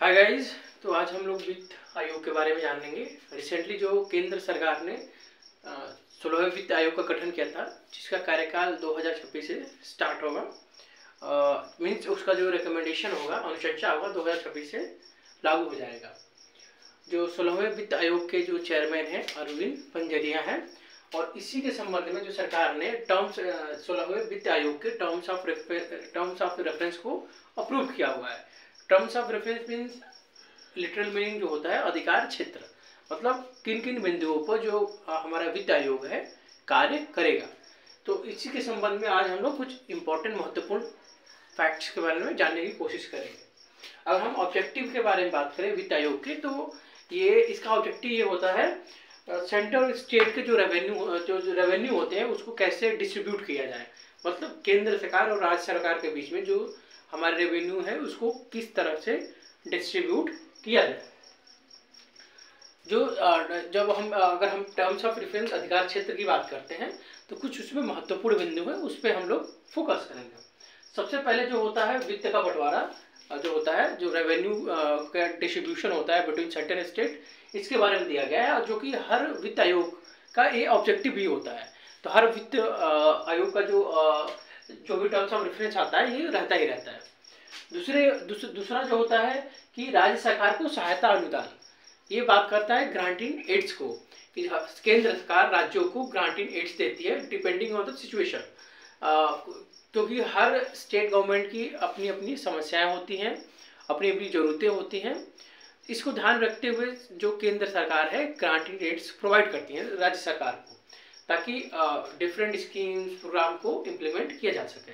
Hi guys. तो आज हम लोग वित्त आयोग के बारे में जानेंगे। रिसेंटली जो केंद्र सरकार ने 16वें वित्त आयोग का गठन किया था, जिसका कार्यकाल 2026 से स्टार्ट होगा। मीन्स उसका जो रिकमेंडेशन होगा, अनुशंसा होगा, 2026 से लागू हो जाएगा। जो 16वें वित्त आयोग के जो चेयरमैन हैं अरविंद पंजरिया हैं, और इसी के संबंध में जो सरकार ने 16वें वित्त आयोग के टर्म्स ऑफ रेफरेंस को अप्रूव किया हुआ है। Terms of reference means literal meaning जो होता है अधिकार क्षेत्र, मतलब किन किन बिंदुओं पर जो हमारा वित्त आयोग है कार्य करेगा। तो इसी के संबंध में आज हम लोग कुछ इंपॉर्टेंट महत्वपूर्ण फैक्ट्स के बारे में जानने की कोशिश करेंगे। अगर हम ऑब्जेक्टिव के बारे में बात करें वित्त आयोग के, तो इसका ऑब्जेक्टिव ये होता है सेंट्रल स्टेट के जो रेवेन्यू होते हैं उसको कैसे डिस्ट्रीब्यूट किया जाए। मतलब केंद्र सरकार और राज्य सरकार के बीच में जो हमारे रेवेन्यू है उसको किस तरह से डिस्ट्रीब्यूट किया जाए। अगर हम टर्म्स ऑफ रेफरेंस अधिकार क्षेत्र की बात करते हैं तो कुछ उसमें महत्वपूर्ण बिंदु है, उस पर हम लोग फोकस करेंगे। सबसे पहले जो होता है वित्त का बंटवारा जो होता है, जो रेवेन्यू का डिस्ट्रीब्यूशन होता है बिटवीन सर्टेन स्टेट, इसके बारे में दिया गया है, जो कि हर वित्त आयोग का ये ऑब्जेक्टिव भी होता है। तो हर वित्त आयोग का जो भी टर्म्स ऑफ रेफरेंस आता है ये रहता ही रहता है। दूसरा जो होता है कि राज्य सरकार को सहायता अनुदान, ये बात करता है ग्रांटिंग एड्स को, कि केंद्र सरकार राज्यों को ग्रांटिंग एड्स देती है डिपेंडिंग ऑन द सिचुएशन, क्योंकि हर स्टेट गवर्नमेंट की अपनी अपनी समस्याएं होती हैं, अपनी अपनी ज़रूरतें होती हैं। इसको ध्यान रखते हुए जो केंद्र सरकार है ग्रांटिंग एड्स प्रोवाइड करती है राज्य सरकार को, ताकि डिफरेंट स्कीम्स प्रोग्राम को इम्प्लीमेंट किया जा सके।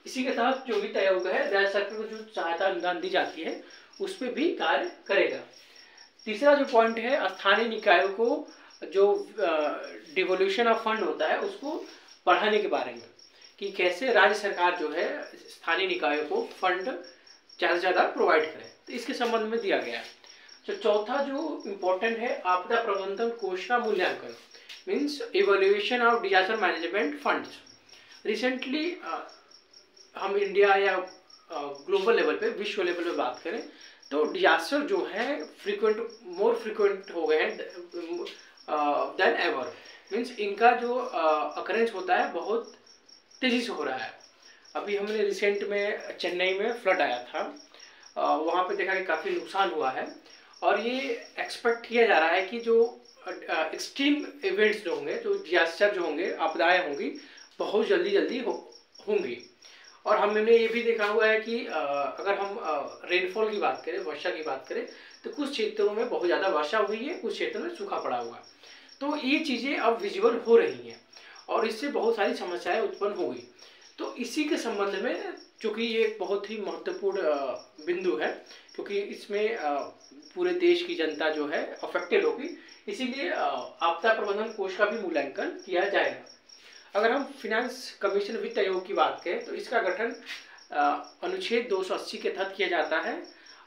इसी के साथ जो वित्त आयोग है राज्य सरकार को जो सहायता अनुदान दी जाती है उस पर भी कार्य करेगा। तीसरा जो पॉइंट है स्थानीय निकायों को जो डिवोल्यूशन ऑफ फंड होता है उसको बढ़ाने के बारे में, कि कैसे राज्य सरकार जो है स्थानीय निकायों को फंड ज़्यादा से ज़्यादा प्रोवाइड करे, तो इसके संबंध में दिया गया है। तो चौथा जो इम्पोर्टेंट है आपदा प्रबंधन कोष का मूल्यांकन, means evaluation of disaster management funds. Recently हम इंडिया या ग्लोबल लेवल पे, विश्व लेवल पे बात करें तो डिजास्टर जो है मोर फ्रिक्वेंट हो गए हैं देन एवर। मीन्स इनका जो अकरेंस होता है बहुत तेज़ी से हो रहा है। अभी हमने रिसेंट में चेन्नई में फ्लड आया था, वहाँ पे देखा कि काफ़ी नुकसान हुआ है, और ये एक्सपेक्ट किया जा रहा है कि जो एक्सट्रीम इवेंट्स जो होंगे, जो डिजास्टर जो होंगे, आपदाएँ होंगी, बहुत जल्दी होंगी। और हमने ये भी देखा हुआ है कि अगर हम रेनफॉल की बात करें, वर्षा की बात करें, तो कुछ क्षेत्रों में बहुत ज़्यादा वर्षा हुई है, कुछ क्षेत्रों में सूखा पड़ा हुआ है। तो ये चीज़ें अब विजुअल हो रही हैं और इससे बहुत सारी समस्याएं उत्पन्न हो गई। तो इसी के संबंध में, चूँकि ये एक बहुत ही महत्वपूर्ण बिंदु है, क्योंकि इसमें पूरे देश की जनता जो है अफेक्टेड होगी, इसीलिए आपदा प्रबंधन कोष का भी मूल्यांकन किया जाएगा। अगर हम फिनेंस कमीशन वित्त आयोग की बात करें तो इसका गठन अनुच्छेद 280 के तहत किया जाता है,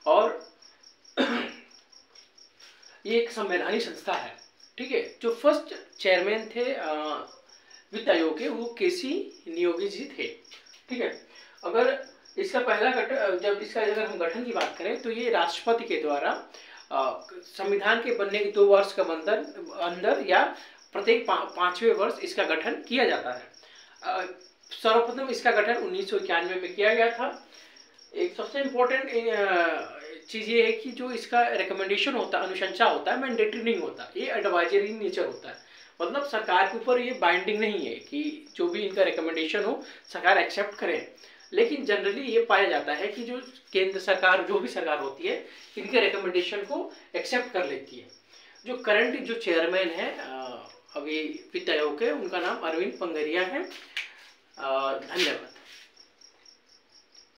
और ये एक संवैधानिक संस्था है। ठीक है। जो फर्स्ट चेयरमैन थे वित्त आयोग के, वो केसी नियोगी जी थे। ठीक है। अगर इसका अगर हम गठन की बात करें तो ये राष्ट्रपति के द्वारा संविधान के बनने के 2 वर्ष के अंदर या प्रत्येक 5वें वर्ष इसका गठन किया जाता है। सर्वप्रथम इसका गठन 1991 में किया गया था। एक सबसे इम्पोर्टेंट चीज़ ये है कि जो इसका रिकमेंडेशन होता है, अनुशंसा होता है, मैंडेटरी नहीं होता, ये एडवाइजरी नेचर होता है। मतलब सरकार के ऊपर ये बाइंडिंग नहीं है कि जो भी इनका रिकमेंडेशन हो सरकार एक्सेप्ट करे, लेकिन जनरली ये पाया जाता है कि जो केंद्र सरकार, जो भी सरकार होती है, इनके रिकमेंडेशन को एक्सेप्ट कर लेती है। जो करंट जो चेयरमैन है अभी वित्त आयोग के, उनका नाम अरविंद पंजरिया है। धन्यवाद।